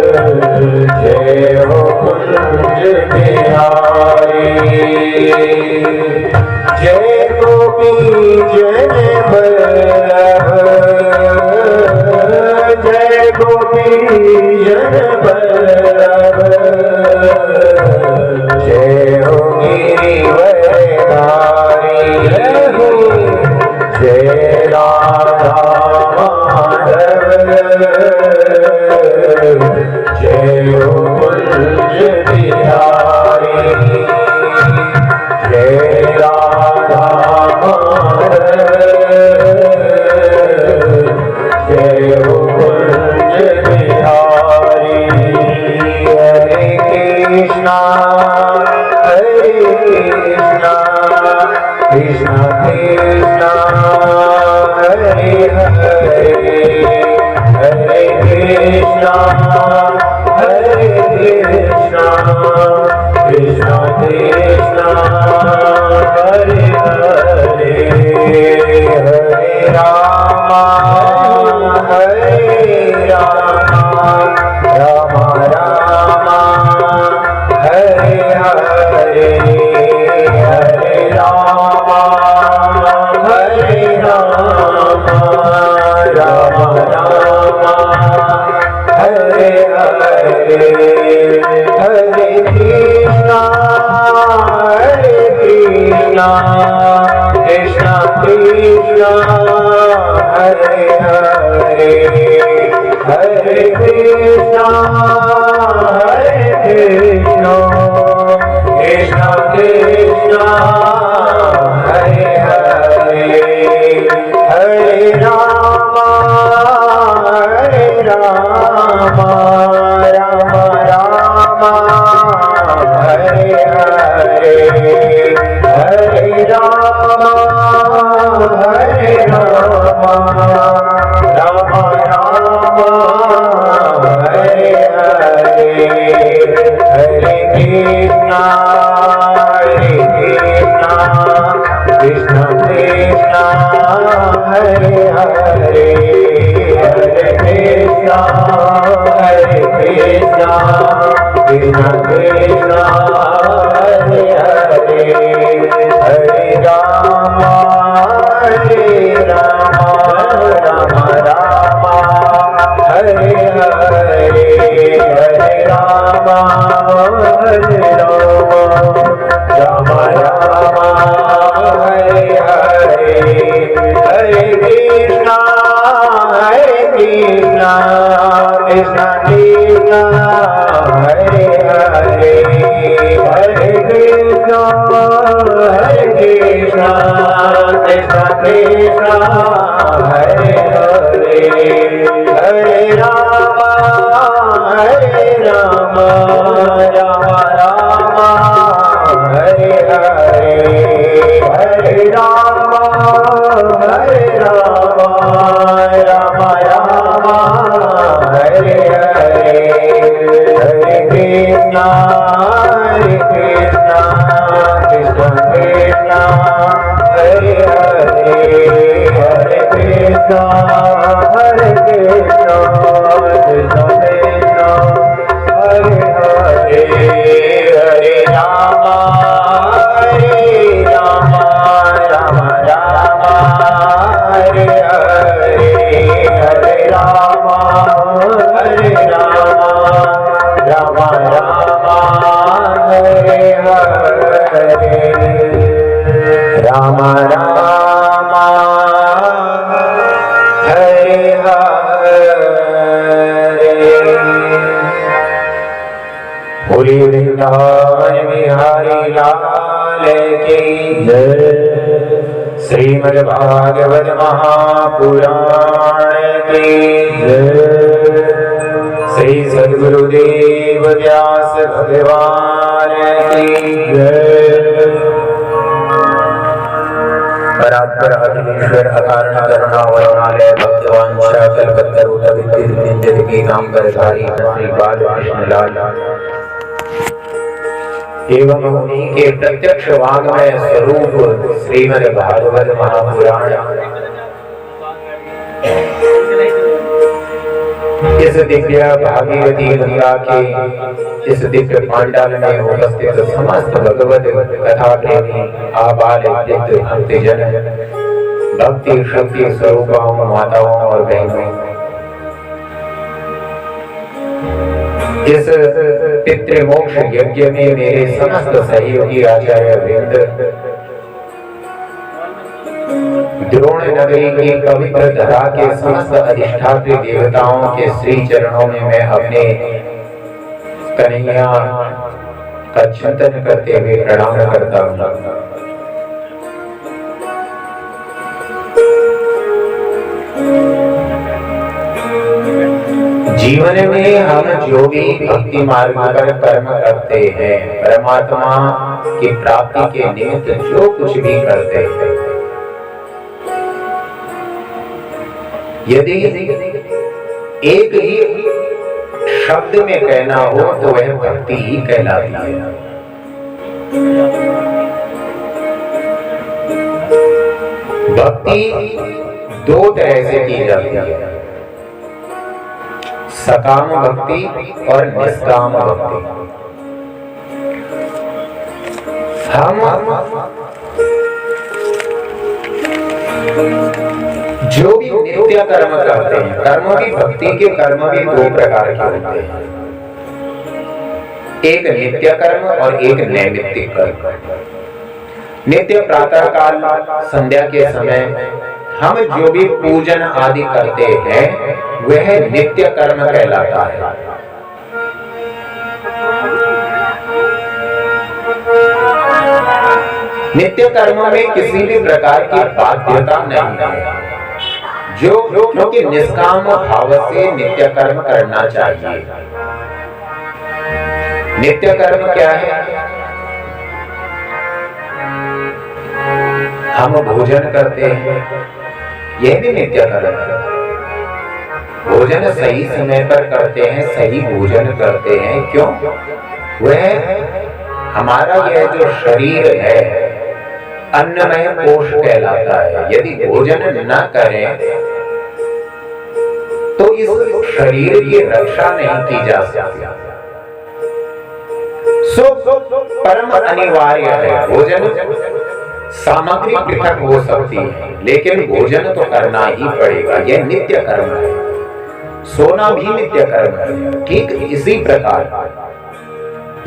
जय हो कुंज बिहारी। जय गोपी जन वल्लभ, जय गोपी जन वल्लभ। जय हो गिरिवरधारी, जय राधा माधव। जय हो कुंज बिहारी, जय राधा माधव। जय हो कुंज बिहारी। हरे कृष्णा कृष्णा कृष्णा हरे हरे, हरे कृष्णा कृष्णा कृष्णा हरे हरे। हरे राम राम राम हरे हरे। हरे राम राम राम हरे हरे। हरे कृष्णा कृष्णा कृष्णा हरे हरे। हरे कृष्णा कृष्णा कृष्णा हरे हरे। हरे राम राम राम हरे हरे। हरे राम राम हरे हरे। हरे कृष्णा कृष्णा कृष्णा हरे हरे। हरे कृष्णा कृष्णा कृष्णा हरे हरे। हरे राम राम राम हरे हरे। हरे राम राम राम हरे हरे। हरे कृष्णा कृष्णा कृष्णा हरे हरे। हरे कृष्णा कृष्णा कृष्णा हरे हरे। हरे राम राम राम हरे हरे। हरे राम राम हरे हरे। हरे कृष्णा कृष्णा कृष्णा हरे हरे। हरे कृष्णा कृष्णा हरे हरे। हरे राम राम राम हरे हरे। हरे राम राम हरे हरे। राम राम हरे हरे। बोले वृंदावन बिहारी लाल की जय। श्रीमद् भागवत महापुराण की जय। श्री सद्गुरुदेव व्यास भगवान की जय। परात्पर अखिलेश्वर अकारण करुणा वरुणालय भक्तवान कल्पतरु विद्युत की नाम करधारी श्री बाल कृष्णलाल एवं उन्हीं के प्रत्यक्ष वाङ्मय स्वरूप श्रीमद् भागवत महापुराण इस दिव्य भागीरथी गंगा के इस दिव्य पांडाल में उपस्थित समस्त भगवत कथा प्रेमी आबाल वृद्ध भक्तजन, भक्ति शक्ति स्वरूपाओं, माताओं और बहनों, इस पितृमोक्ष यज्ञ में मेरे समस्त सहयोगी आचार्य वृंद, द्रोण नगरी की पवित्र धरा के समस्त अधिष्ठात्री देवताओं के श्री चरणों में मैं अपने कन्हैया का चिंतन करते हुए प्रणाम करता हूँ। जीवन में हम जो भी भक्ति मार्ग पर कर्म करते हैं, परमात्मा की प्राप्ति के निमित्त जो कुछ भी करते हैं, यदि एक ही शब्द में कहना हो तो वह भक्ति ही कहलाती है। भक्ति दो तरह से की जाती है, सकाम भक्ति और निष्काम भक्ति। हम जो भी नित्य कर्म करते हैं, कर्म की भक्ति के कर्म भी दो प्रकार के होते हैं, एक नित्य कर्म और एक नैमित्तिक कर्म। नित्य प्रातः काल संध्या के समय हम जो भी पूजन आदि करते हैं वह नित्य कर्म कहलाता है। नित्य कर्म में किसी भी प्रकार की बाध्यता नहीं है, जो क्योंकि निष्काम भाव से नित्य कर्म करना चाहिए। नित्य कर्म क्या है? हम भोजन करते हैं, यह भी नित्य कर्म है। भोजन सही समय पर करते हैं, सही भोजन करते हैं, क्यों? वह हमारा यह जो शरीर है अन्नमय कोश कहलाता है। यदि भोजन न करें तो इस शरीर की रक्षा नहीं की जा सकती। परम अनिवार्य है। भोजन सामग्री पृथक हो सकती है, लेकिन भोजन तो करना ही पड़ेगा। यह नित्य कर्म है। सोना भी नित्य कर्म है। ठीक इसी प्रकार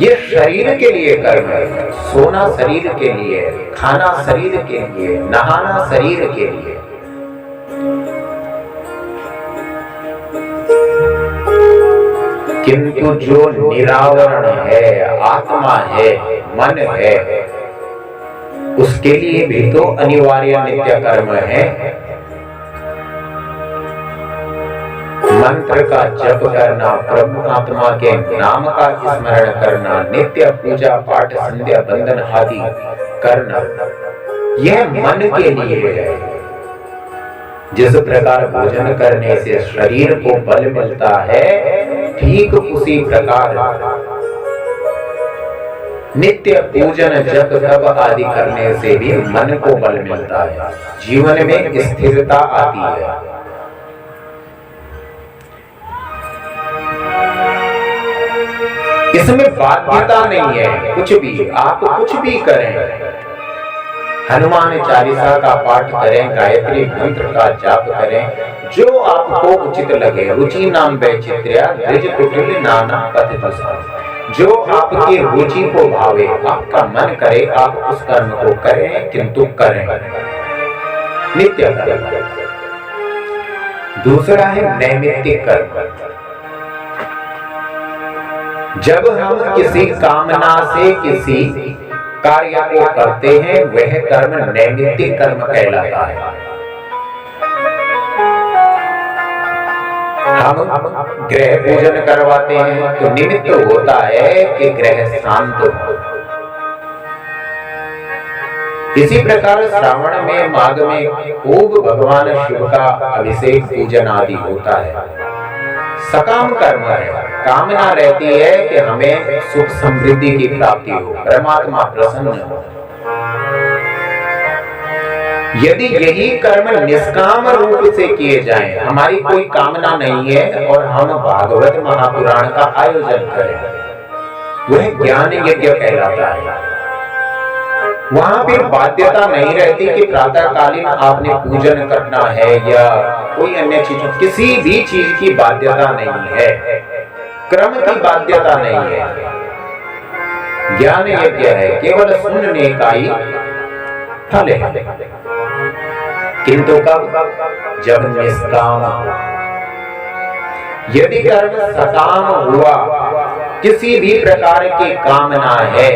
ये शरीर के लिए कर्म है। सोना शरीर के लिए, खाना शरीर के लिए, नहाना शरीर के लिए। किंतु जो निरावरण है, आत्मा है, मन है, उसके लिए भी तो अनिवार्य नित्य कर्म है। मंत्र का जप करना, परमात्मा के नाम का स्मरण करना, नित्य पूजा पाठ संध्या बंदन आदि करना, यह मन के लिए है। जिस प्रकार भोजन करने से शरीर को बल मिलता है, ठीक उसी प्रकार नित्य पूजन जप तप आदि करने से भी मन को बल मिलता है, जीवन में स्थिरता आती है। इसमें बाध्यता नहीं है, कुछ भी आप कुछ भी करें। हनुमान चालीसा का पाठ करें, गायत्री मंत्र का जाप करें, जो आपको उचित लगे। रुचि नाम वैचित्र्या द्विज कुटिल नाना पथ दशा। जो आपकी रुचि को भावे, आपका मन करे, आप उस कर्म को करें, किंतु करें नित्य कर्म। दूसरा है नैमित्तिक कर्म। जब हम किसी कामना से किसी कार्य को करते हैं, वह कर्म नैमित्तिक कर्म कहलाता है। हम ग्रह पूजन करवाते हैं तो निमित्त होता है कि ग्रह शांत हो। इसी प्रकार श्रावण में, माघ में खूब भगवान शिव का अभिषेक पूजन आदि होता है। सकाम कर्म है। कामना रहती है कि हमें सुख समृद्धि की प्राप्ति हो, परमात्मा प्रसन्न हो। यदि यही कर्म निष्काम रूप से किए जाएं, हमारी कोई कामना नहीं है और हम भागवत महापुराण का आयोजन करें, वह ज्ञान यज्ञ कहलाता है। वहां फिर बाध्यता नहीं रहती कि प्रातःकालीन आपने पूजन करना है या कोई अन्य चीज, किसी भी चीज की बाध्यता नहीं है, क्रम की बाध्यता नहीं है। ज्ञान यज्ञ है, केवल सुनने का ही फल है। किंतु कब? जब निष्काम। यदि कर्म सकाम हुआ, किसी भी प्रकार की कामना है,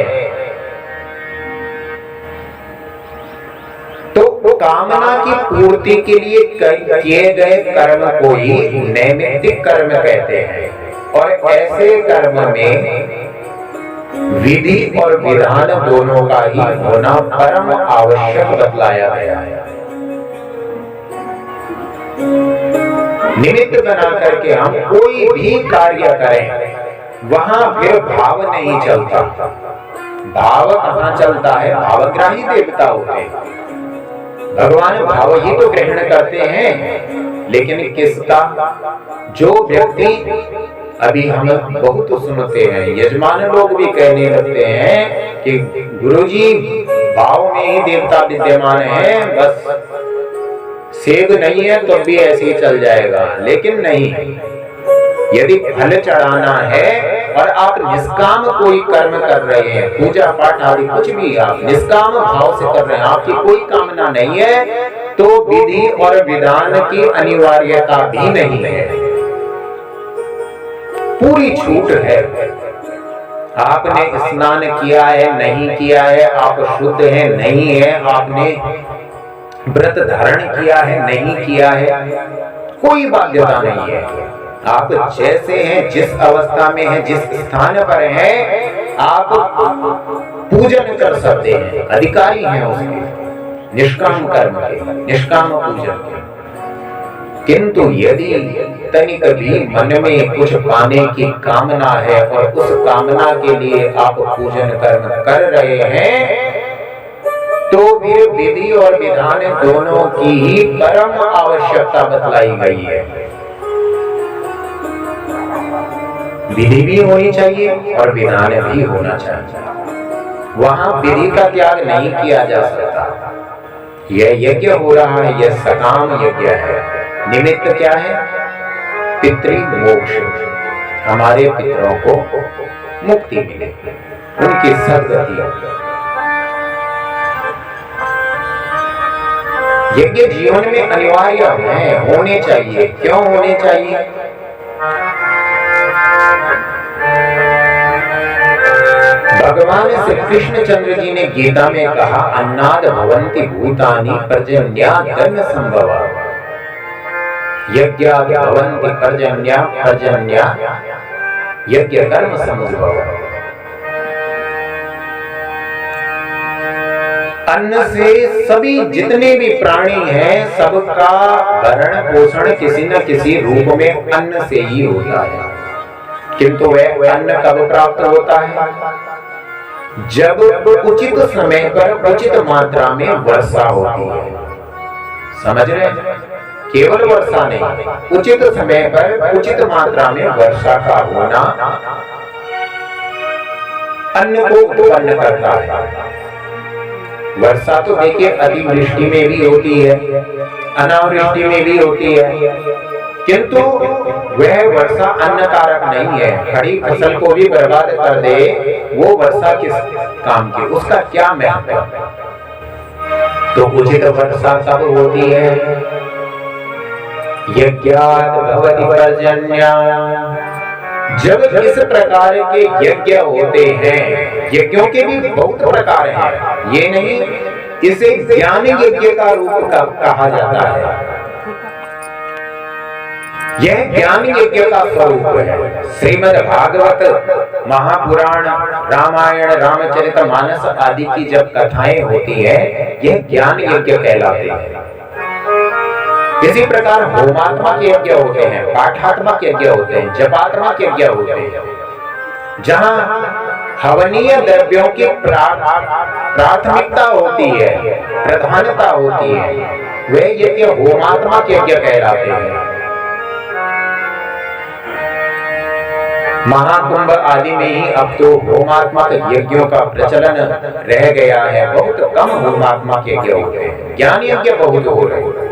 तो कामना की पूर्ति के लिए किए गए कर्म को ही नैमित्तिक कर्म कहते हैं। और ऐसे कर्म में विधि और विधान दोनों का ही होना परम आवश्यक बतलाया गया है। निमित्त बना करके हम कोई भी कार्य करें, वहां फिर भाव नहीं चलता। भाव कहां चलता है? भावग्राही देवता होते हैं, भगवान भाव ही तो ग्रहण करते हैं। लेकिन किसका? जो व्यक्ति, अभी हम बहुत सुनते हैं, यजमान लोग भी कहने लगते हैं कि गुरुजी भाव में ही देवता विद्यमान है, बस सेब नहीं है तो भी ऐसे ही चल जाएगा। लेकिन नहीं, यदि फल चढ़ाना है और आप निष्काम कोई कर्म कर रहे हैं, पूजा पाठ आदि कुछ भी आप निष्काम भाव से कर रहे हैं, आपकी कोई कामना नहीं है, तो विधि और विधान की अनिवार्यता भी नहीं है, पूरी छूट है। आपने स्नान किया है, नहीं किया है, आप शुद्ध हैं, नहीं है, आपने व्रत धारण किया है, नहीं किया है, कोई बाध्यता नहीं है। आप जैसे हैं, जिस अवस्था में हैं, जिस स्थान पर हैं, आप पूजन कर सकते हैं, अधिकारी हैं उसके, निष्काम कर्म के, निष्काम पूजन के। किंतु यदि तनिक भी मन में कुछ पाने की कामना है और उस कामना के लिए आप पूजन कर्म कर रहे हैं, तो फिर विधि और विधान दोनों की ही परम आवश्यकता बतलाई गई है। विधि भी होनी चाहिए और विधान भी होना चाहिए। वहां विधि का त्याग नहीं किया जा सकता। यह यज्ञ हो रहा है, यह सकाम यज्ञ है। निमित्त क्या है? पितृ मोक्ष, हमारे पितरों को मुक्ति मिले, उनकी सद्गति। यज्ञ जीवन में अनिवार्य है, होने चाहिए। क्यों होने चाहिए? भगवान श्री कृष्ण चंद्र जी ने गीता में कहा, अन्नाद भवन्ति भूतानि पर्जन्यात् कर्म संभवा, यज्ञात् भवन्ति पर्जन्यात् यज्ञ कर्म संभवा। अन्न से सभी जितने भी प्राणी हैं, सबका भरण पोषण किसी न किसी रूप में अन्न से ही होता है। किंतु वह अन्न कब प्राप्त होता है? जब उचित समय पर उचित मात्रा में वर्षा होती है। समझ रहे हैं? केवल वर्षा नहीं, उचित समय पर उचित मात्रा में वर्षा का होना अन्न को उत्पन्न करता है। वर्षा तो देखिए अतिवृष्टि में भी होती है, अनावृष्टि में भी होती है, किंतु वह वर्षा अन्न कारक नहीं है। खड़ी फसल को भी बर्बाद कर दे, वो वर्षा किस काम की? उसका क्या महत्व? तो उचित वर्षा कब होती है? यज्ञात् भवति पर्जन्यः, जब इस प्रकार के यज्ञ होते हैं। यज्ञों के भी बहुत प्रकार हैं, ये नहीं, इसे ज्ञान यज्ञ का रूप कहा जाता है। यह ज्ञान यज्ञ का स्वरूप है। श्रीमद् भागवत, महापुराण, रामायण, रामचरितमानस आदि की जब कथाएं होती है, यह ज्ञान यज्ञ कहलाते हैं। इसी प्रकार होमात्मक यज्ञ होते हैं, पाठात्मक यज्ञ होते हैं, जपात्मक यज्ञ होते हैं, जहां हवनीय द्रव्यों की प्राथमिकता होती है, प्रधानता होती है, वे यज्ञ होमात्मक यज्ञ कहलाते हैं। महाकुंभ आदि में ही अब तो होमात्मक यज्ञों का प्रचलन रह गया है, बहुत कम होमात्मक यज्ञ होते हैं, ज्ञान यज्ञ बहुत हो रहे हैं,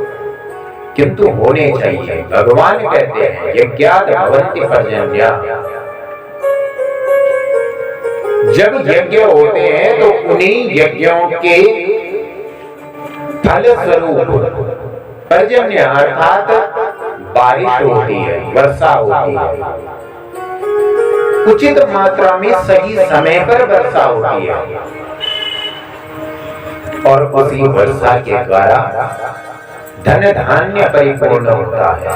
किंतु होने चाहिए। भगवान कहते हैं यज्ञात् भवन्ति पर्जन्या। जब यज्ञ होते हैं तो उन्हीं यज्ञों के फल स्वरूप पर्जन्य अर्थात बारिश होती है, वर्षा होती है, उचित मात्रा में सही समय पर वर्षा होती है, और उसी वर्षा के द्वारा धन धान्य परिपूर्ण होता है।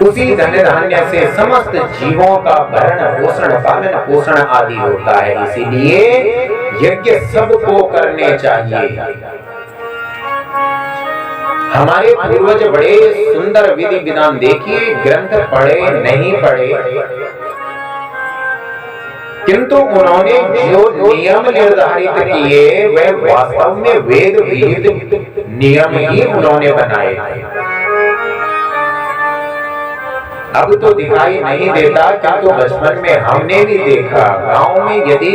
उसी धन धान्य से समस्त जीवों का भरण पोषण पालन पोषण आदि होता है। इसीलिए यज्ञ सबको करने चाहिए। हमारे पूर्वज बड़े सुंदर विधि विधान, देखिए ग्रंथ पढ़े नहीं पढ़े, किंतु उन्होंने जो नियम निर्धारित किए वे वास्तव में वेद विहित नियम ही उन्होंने बनाए थे। अब तो दिखाई नहीं देता, किंतु बचपन में हमने भी देखा, गांव में यदि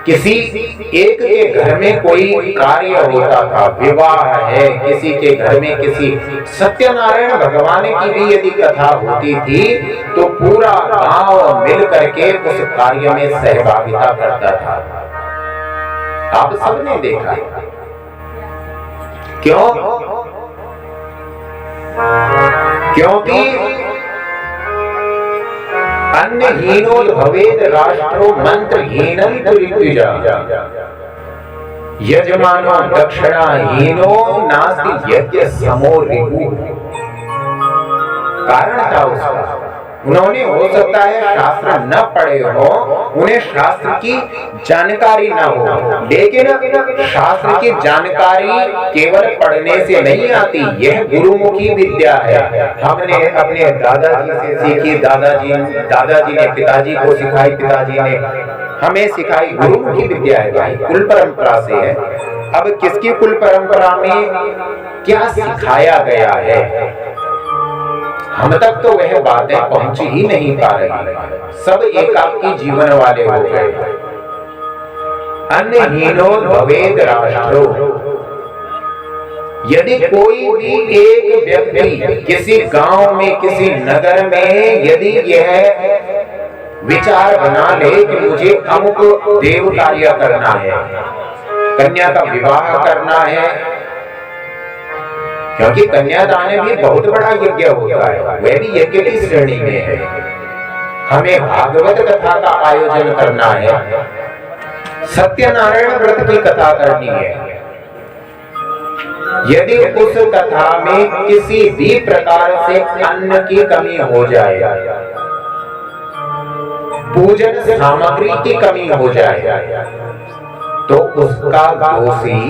किसी एक के घर में कोई कार्य होता था, विवाह है, किसी के घर में किसी सत्यनारायण भगवान की भी यदि कथा होती थी, तो पूरा गांव मिल करके उस कार्य में सहभागिता करता था। आप सबने देखा, क्यों? क्योंकि अन्नहीनो भवेद राष्ट्रो मंत्रहीनं ऋत्विजा, यजमानो दक्षिणाहीनो नास्ति यज्ञ समो ऋभु। कारण था उसका, उन्होंने हो सकता है शास्त्र न पढ़े हो, उन्हें शास्त्र की जानकारी न हो, लेकिन शास्त्र की जानकारी केवल पढ़ने से नहीं आती, यह गुरुमुखी विद्या है। हमने अपने दादाजी से सीखी, दादाजी ने पिताजी को सिखाई, पिताजी ने हमें सिखाई, गुरुमुखी विद्या है भाई, कुल परंपरा से है। अब किसकी कुल परंपरा में क्या सिखाया गया है, हम तक तो वह बातें पहुंच ही नहीं पा रही, सब एकाकी जीवन वाले हो गए। अन्नहीनो भवेद राष्ट्रो, यदि कोई भी एक व्यक्ति किसी गांव में, किसी नगर में यदि यह विचार बना ले कि मुझे अमुक देव कार्य करना है, कन्या का विवाह करना है, क्योंकि कन्यादान भी बहुत बड़ा यज्ञ होता है, वह भी यज्ञ की श्रेणी में है। हमें भागवत कथा का आयोजन करना है, सत्यनारायण व्रत की कथा करनी है। यदि उस कथा में किसी भी प्रकार से अन्न की कमी हो जाए, पूजन सामग्री की कमी हो जाए, तो उसका दोषी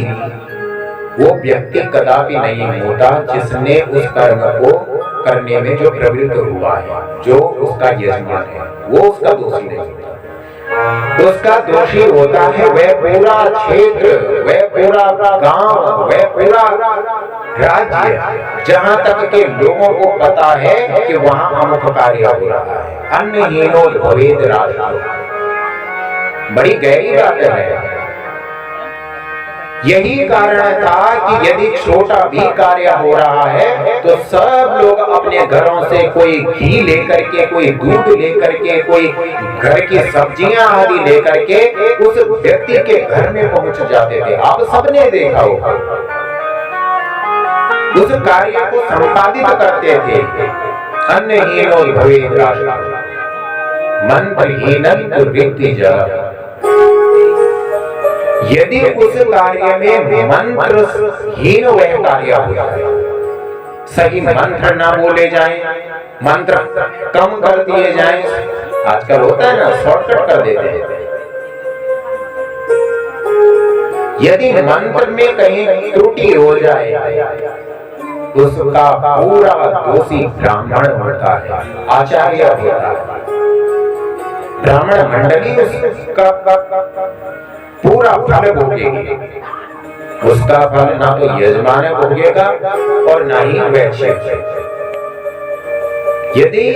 वो व्यक्ति कदापि नहीं होता जिसने उस कर्म को करने में जो प्रवृत्त हुआ है, जो उसका यजमान है, वो उसका दोषी नहीं होता। उसका दोषी होता है वह पूरा क्षेत्र, वह पूरा गांव, वह पूरा राज्य, जहां तक के लोगों को पता है कि वहां अमुक कार्य हो रहा है। अन्नहीनो भवेद राष्ट्रो, बड़ी गहरी बात है। यही कारण था कि यदि छोटा भी कार्य हो रहा है तो सब लोग अपने घरों से कोई घी लेकर के, कोई दूध लेकर के, कोई घर की सब्जियां आदि लेकर के उस व्यक्ति के घर में पहुंच जाते थे। आप सबने देखा होगा, उस कार्य को संपादित करते थे। अन्नहीनो भवेद राष्ट्रो मंत्रहीनं ऋत्विजा, यदि उस कार्य में मंत्रहीन वह कार्य हो जाए, सही मंत्र ना बोले जाएं, मंत्र कम कर दिए जाएं, आजकल होता है ना, शॉर्टकट कर देते हैं। यदि मंत्र में कहीं त्रुटि हो जाए, उसका पूरा दोषी ब्राह्मण होता है, आचार्य होता है। ब्राह्मण मंडली उसका पूरा फल भोगेगी। उसका फल ना तो यजमान भोगेगा और ना ही वैश्य। यदि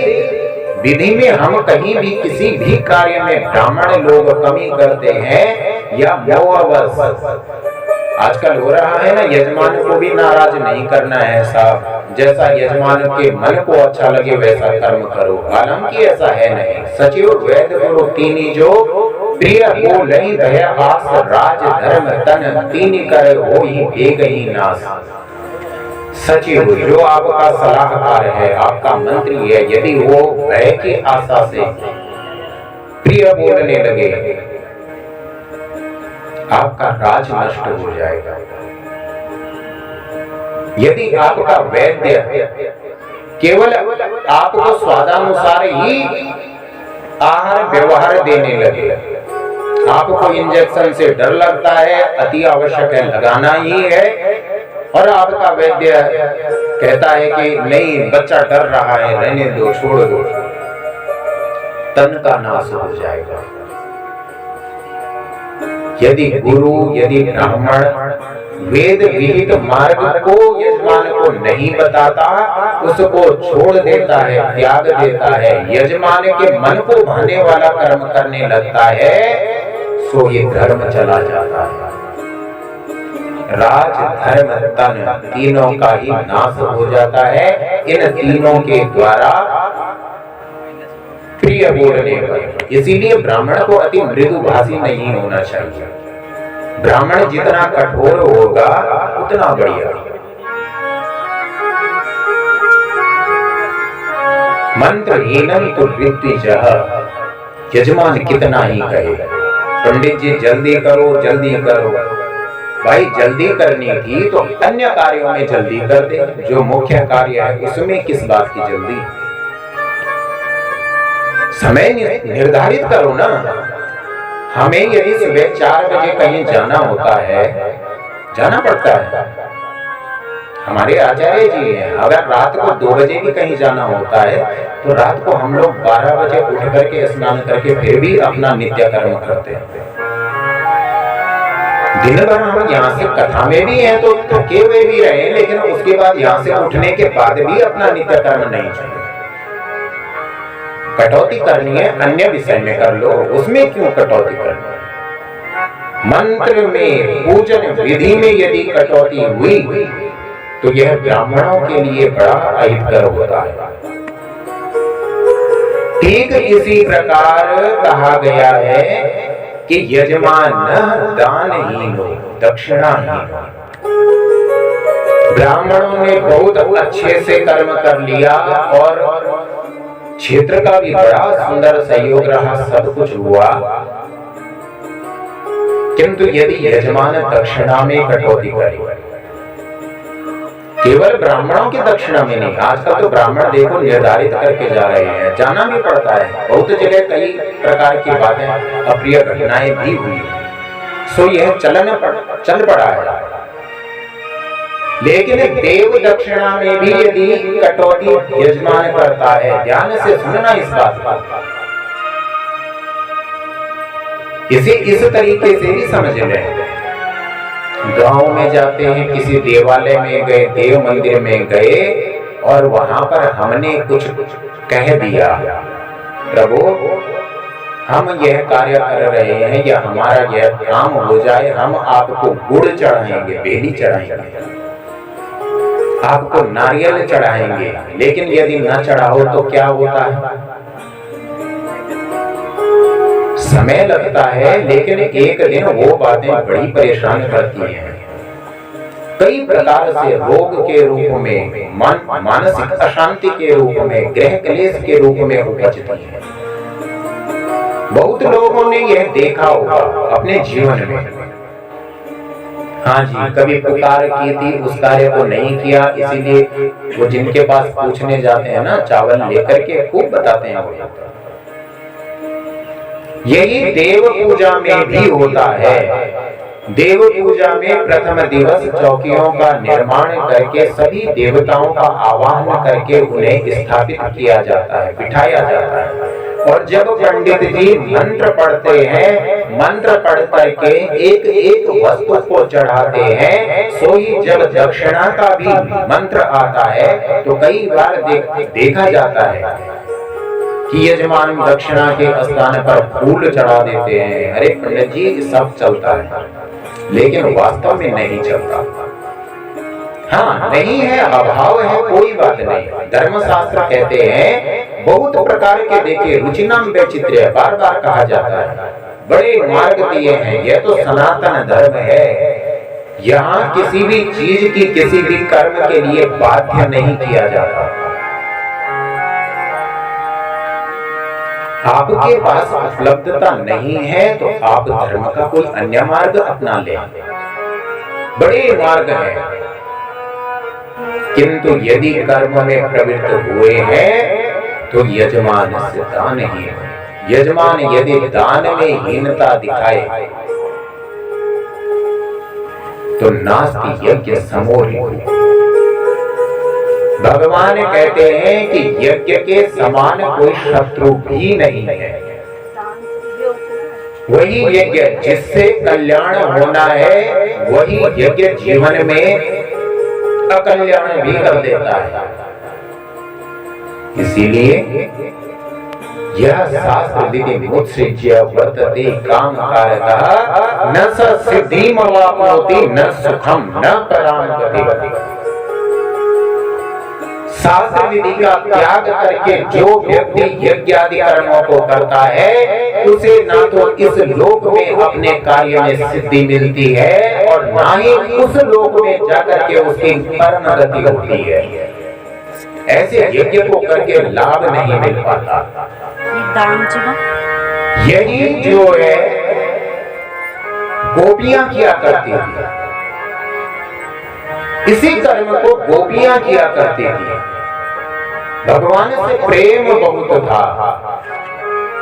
विधि में हम कहीं भी किसी भी कार्य में ब्राह्मण लोग कमी करते हैं या मोहवश, आजकल हो रहा है ना, यजमान को भी नाराज नहीं करना है साहब, जैसा यजमान के मन को अच्छा लगे वैसा कर्म करो। हालांकि ऐसा है नहीं। सचिव वैद गुरु तीनी जो प्रिय हो लई भय आस, राज धर्म तन तीनी करे हो ही बेग ही नाश। सचिव जो आपका सलाहकार है, आपका मंत्री है, यदि वो भय की आशा से प्रिय बोलने लगे, आपका राज नष्ट हो जाएगा। यदि आपका वैद्य केवल आपको स्वादानुसार ही आहार व्यवहार देने लगे, आपको इंजेक्शन से डर लगता है, अति आवश्यक है, लगाना ही है, और आपका वैद्य कहता है कि नहीं बच्चा डर रहा है, रहने दो, छोड़ दो, तन का नाश हो जाएगा। यदि गुरु, यदि ब्राह्मण वेद विहित मार्ग को यजमान को नहीं बताता, उसको छोड़ देता है, त्याग देता है, यजमान के मन को भाने वाला कर्म करने लगता है, सो ये धर्म चला जाता है। राज धर्म तन तीनों का ही नाश हो जाता है इन तीनों के द्वारा प्रिय बोलने पर। इसीलिए ब्राह्मण को अति मृदु भाषी नहीं होना चाहिए। ब्राह्मण जितना कठोर होगा उतना बढ़िया। मंत्रहीनम तो ऋत्विजः, यजमान कितना ही कहे, पंडित जी जल्दी करो जल्दी करो। भाई जल्दी करनी थी तो अन्य कार्यों में जल्दी कर दे, जो मुख्य कार्य है उसमें किस बात की जल्दी। समय निर्धारित करो ना। हमें यदि सुबह 4 बजे कहीं जाना होता है, जाना पड़ता है। हमारे आचार्य जी हैं, अगर रात को 2 बजे भी कहीं जाना होता है तो रात को हम लोग 12 बजे उठ करके स्नान करके फिर भी अपना नित्य कर्म करते हैं। दिन भर हम यहाँ से कथा में भी हैं तो थके हुए भी रहे, लेकिन उसके बाद यहाँ से उठने के बाद भी अपना नित्य कर्म नहीं छोड़े। कटौती करनी है अन्य विषय में कर लो, उसमें क्यों कटौती करनी है। मंत्र में, पूजन विधि में यदि कटौती हुई तो यह ब्राह्मणों के लिए बड़ा अहितकर होता है। ठीक इसी प्रकार कहा गया है कि यजमान दानहीनो दक्षिणाहीनो। ब्राह्मणों ने बहुत अच्छे से कर्म कर लिया और क्षेत्र का भी बड़ा सुंदर सहयोग रहा, सब कुछ हुआ, किंतु यदि यजमान दक्षिणा में कटौती करे, केवल ब्राह्मणों की दक्षिणा में नहीं, आजकल तो ब्राह्मण देखो निर्धारित करके जा रहे हैं, जाना भी पड़ता है। बहुत जगह कई प्रकार की बातें, अप्रिय घटनाएं भी हुई, सो यह चल पड़ा है। लेकिन देव दक्षिणा में भी यदि कटौती यजमान करता है, ध्यान से सुनना इस बात को, इसे इस तरीके से भी समझ लें। गांव में जाते हैं, किसी देवालय में गए, देव मंदिर में गए और वहां पर हमने कुछ कह दिया, प्रभु हम यह कार्य कर रहे हैं या हमारा यह काम हो जाए, हम आपको गुड़ चढ़ाएंगे, बेली चढ़ाएंगे, आपको नारियल चढ़ाएंगे, लेकिन यदि न चढ़ाओ तो क्या होता है? समय लगता है, लेकिन एक दिन वो बातें बड़ी परेशान करती हैं। कई प्रकार से रोग के रूप में, मानसिक अशांति के रूप में, गृह क्लेश के रूप में उपजती हैं। बहुत लोगों ने यह देखा होगा अपने जीवन में। हाँ जी, कभी पुकार की थी, उस कार्य को नहीं किया, इसीलिए वो जिनके पास पूछने जाते हैं ना, चावल लेकर के खूब बताते हैं वो। यही देव पूजा में भी होता है। देव पूजा में प्रथम दिवस चौकियों का निर्माण करके सभी देवताओं का आवाहन करके उन्हें स्थापित किया जाता है, बिठाया जाता है। और जब पंडित जी मंत्र पढ़ते हैं, मंत्र पढ़ करके एक एक वस्तु को चढ़ाते हैं, सोई जब दक्षिणा का भी मंत्र आता है तो कई बार देखा जाता है कि यजमान दक्षिणा के स्थान पर फूल चढ़ा देते हैं। अरे पंडित जी सब चलता है, लेकिन वास्तव में नहीं चलता। हाँ, नहीं है, अभाव है, कोई बात नहीं। धर्मशास्त्र कहते हैं बहुत प्रकार के देखे रुचिनाम वैचित्र्य बार बार कहा जाता है, बड़े मार्ग दिए हैं। यह तो सनातन धर्म है। यहाँ किसी भी चीज की किसी भी कर्म के लिए बाध्य नहीं किया जाता। आपके पास उपलब्धता नहीं है तो आप धर्म का कोई अन्य मार्ग अपना लें, बड़े मार्ग हैं। किंतु यदि कर्म में प्रवृत्त हुए हैं तो यजमान से दान ही है। यजमान यदि दान में हीनता दिखाए तो नास्ति यज्ञ समोहि। भगवान कहते हैं कि यज्ञ के समान कोई शत्रु भी नहीं है। वही यज्ञ जिससे कल्याण होना है, वही यज्ञ जीवन में अकल्याण भी कर देता है। इसीलिए यह शास्त्र विधि मुत्सृज्य वर्तते काम कारकः न स सिद्धिमवाप्नोति न सुखम न पराम गतिः। शास्त्र विधि का त्याग करके जो व्यक्ति यज्ञ आदि कर्मों को करता है, उसे ना तो इस लोक में अपने कार्य में सिद्धि मिलती है और ना ही उस लोक में जाकर के उसकी परम गति होती है। ऐसे यज्ञ को करके लाभ नहीं मिल पाता। यही जो है गोपियां किया करती थी, इसी कर्म को गोपियां किया करती थी। भगवान से प्रेम बहुत था,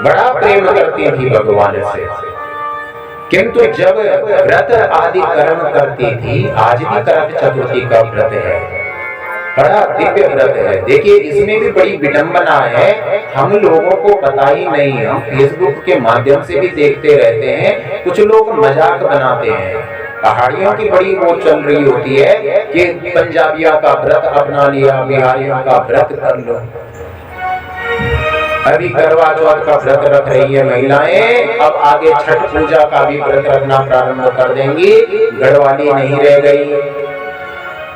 बड़ा प्रेम करती थी भगवान से। किंतु जब व्रत आदि कर्म करती थी, आज भी करक चतुर्थी का व्रत है, बड़ा दिव्य व्रत है। देखिए इसमें भी बड़ी विडंबना है, हम लोगों को पता ही नहीं। हम फेसबुक के माध्यम से भी देखते रहते हैं, कुछ लोग मजाक बनाते हैं। पहाड़ियों की बड़ी वो चल रही होती है कि पंजाबियों का व्रत अपना लिया, बिहारियों का व्रत कर लो। अभी करवा चौथ का व्रत रख रही है महिलाएं, अब आगे छठ पूजा का भी व्रत रखना प्रारंभ कर देंगी। गढ़वाली नहीं रह गई।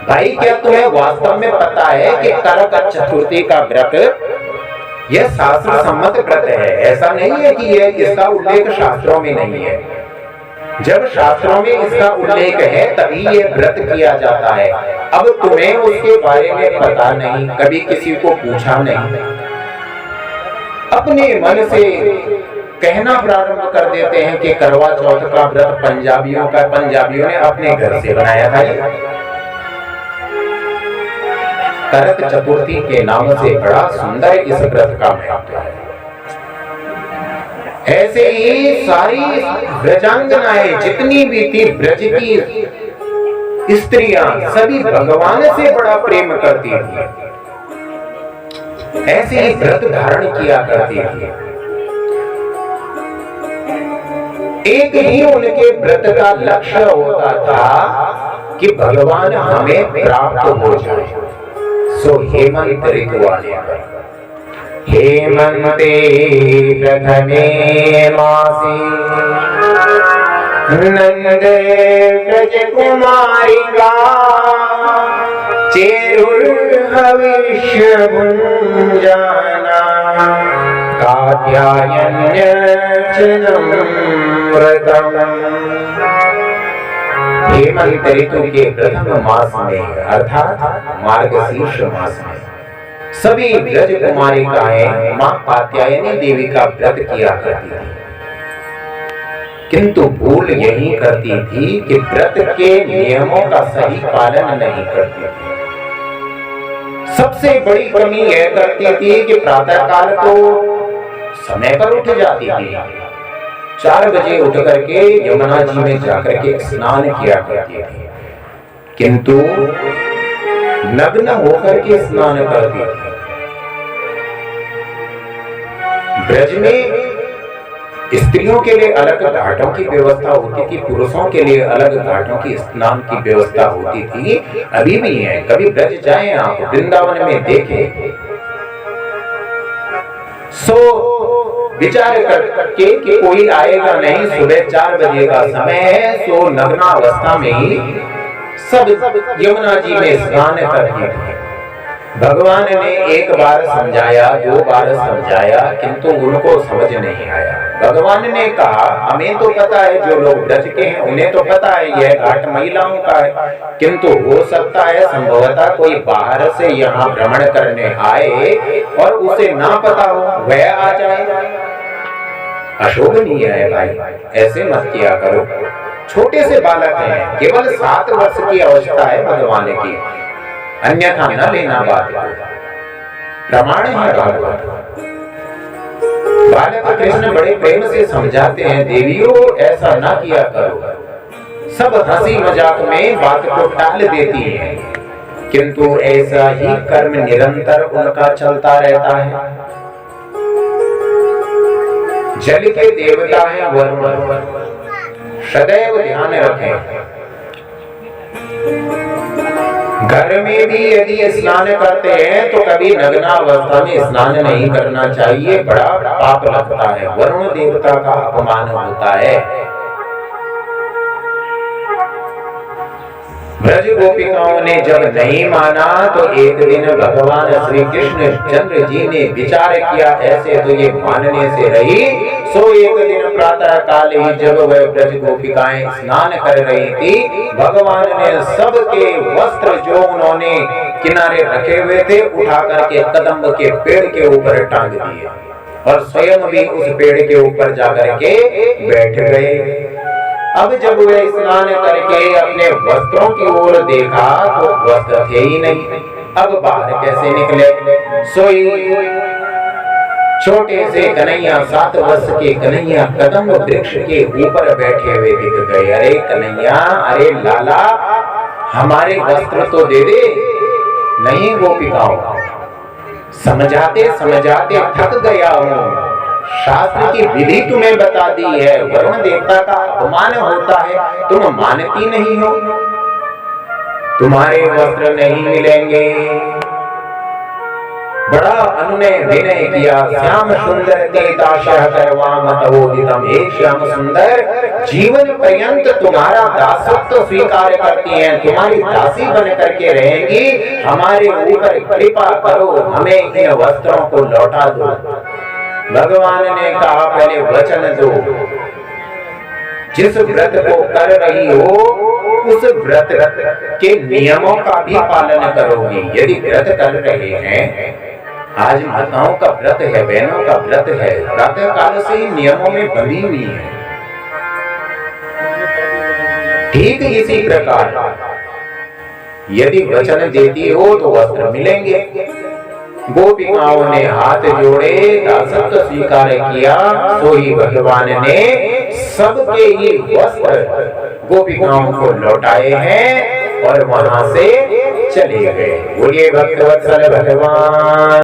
भाई क्या तुम्हें वास्तव में पता है कि करक चतुर्थी का व्रत यह शास्त्र सम्मत व्रत है? ऐसा नहीं है कि यह इसका उल्लेख शास्त्रों में नहीं है। जब शास्त्रों में इसका उल्लेख है तभी ये व्रत किया जाता है। अब तुम्हें उसके बारे में पता नहीं, कभी किसी को पूछा नहीं, अपने मन से कहना प्रारंभ कर देते हैं कि करवा चौथ का व्रत पंजाबियों ने अपने घर से बनाया था। करक चतुर्थी के नाम से बड़ा सुंदर इस व्रत का महत्व है। ऐसे ही सारी ब्रजांगनाएं जितनी भी थी, ब्रज की स्त्रियां सभी भगवान से बड़ा प्रेम करती थी, ऐसे ही व्रत धारण किया करती थी। एक ही उनके व्रत का लक्ष्य होता था कि भगवान हमें प्राप्त हो जाए। सो हेमंत ऋतु आने पर हेमंते प्रथमे मासी नंदे ब्रज कुमारिका चेरुर्हविष्य भुंजाना कात्यायन्यर्चनं व्रतम्। हेमंत ऋतु के प्रथम मास में अर्थात मार्गशीर्ष मास में सभी ब्रज कुमारिकाएं मां कात्यायनी देवी का व्रत किया करती थी। किंतु भूल यही करती थी कि व्रत के नियमों का सही पालन नहीं करती थी। सबसे बड़ी कमी यह करती थी कि प्रातः काल तो समय पर उठ जाती थी, 4 बजे उठ करके यमुना जी में जाकर के स्नान किया करती थी, किंतु नग्न होकर के स्नान करती थी। ब्रज में स्त्रियों के लिए अलग घाटों की व्यवस्था होती थी, पुरुषों के लिए अलग घाटों की स्नान की व्यवस्था होती थी, अभी भी है। कभी ब्रज जाएं आप, वृंदावन में देखें, सो विचार करके कि कोई आएगा नहीं, सुबह 4 बजे का समय है, सो नग्नावस्था में ही सब यमुना जी में स्नान करते थे। भगवान ने एक बार समझाया, 2 बार समझाया, किंतु उनको समझ नहीं आया। भगवान ने कहा हमें तो पता है, जो लोग ब्रज के हैं उन्हें तो पता है यह घाट महिलाओं का है, किंतु हो सकता है संभवतः कोई बाहर से यहाँ भ्रमण करने आए और उसे ना पता हो, वह आ जाए। अशोभनीय है भाई, ऐसे मत किया करो। छोटे से बालक हैं, केवल 7 वर्ष की अवस्था है भगवान की, अन्यथा न लेना बात को। प्रमाण है भागवत। बालक कृष्ण बड़े प्रेम से समझाते हैं, देवियों ऐसा ना किया करो। सब हंसी मजाक में बात को टाल देती हैं, किंतु ऐसा ही कर्म निरंतर उनका चलता रहता है। जल के देवता है वरुण, सदैव ध्यान रखें। घर में भी यदि स्नान करते हैं तो कभी नग्नावस्था में स्नान नहीं करना चाहिए, बड़ा पाप लगता है, वरुण देवता का अपमान होता है। ब्रज गोपिकाओं ने जब नहीं माना तो एक दिन भगवान श्री कृष्ण चंद्र जी ने विचार किया, ऐसे तो ये मानने से रही। सो एक दिन प्रातः काल ही जब वह ब्रज गोपिकाएं स्नान कर रही थी, भगवान ने सबके वस्त्र जो उन्होंने किनारे रखे हुए थे उठा करके कदम्ब के पेड़ के ऊपर टांग दिए और स्वयं भी उस पेड़ के ऊपर जाकर के बैठ गए। अब जब वे स्नान करके अपने वस्त्रों की ओर देखा तो वस्त्र थे ही नहीं। अब बाहर कैसे निकले? सोई छोटे से कन्हैया, 7 वर्ष के कन्हैया कदम वृक्ष के ऊपर बैठे हुए दिख गए। अरे कन्हैया, अरे लाला, हमारे वस्त्र तो दे दे। नहीं गोपिकाओं, समझाते समझाते थक गया हूँ, शास्त्र की विधि तुम्हें बता दी है, वरुण देवता का अपमान होता है, तुम मानती नहीं हो, तुम्हारे वस्त्र नहीं मिलेंगे। बड़ा अनुनय विनय किया। श्याम सुंदर तेताशः करवामतवोदितम, हे श्याम सुंदर, जीवन पर्यंत तुम्हारा दासत्व स्वीकार करती हैं, तुम्हारी दासी बन करके रहेंगी, हमारे ऊपर कृपा करो, हमें इन वस्त्रों को लौटा दो। भगवान ने कहा पहले वचन दो, जिस व्रत को कर रही हो उस व्रत के नियमों का भी पालन करोगी। यदि व्रत कर रहे हैं, आज माताओं का व्रत है, बहनों का व्रत है, प्रातः काल से ही नियमों में बंधी हुई है। ठीक इसी प्रकार यदि वचन देती हो तो वस्त्र मिलेंगे। गोपिकाओं ने हाथ जोड़े, दासत्व स्वीकार किया, सो ही भगवान ने सबके ही वस्त्र गोपिकाओं को लौटाए हैं और वहां से चले गए। बोलिए भक्तवत्सल भगवान।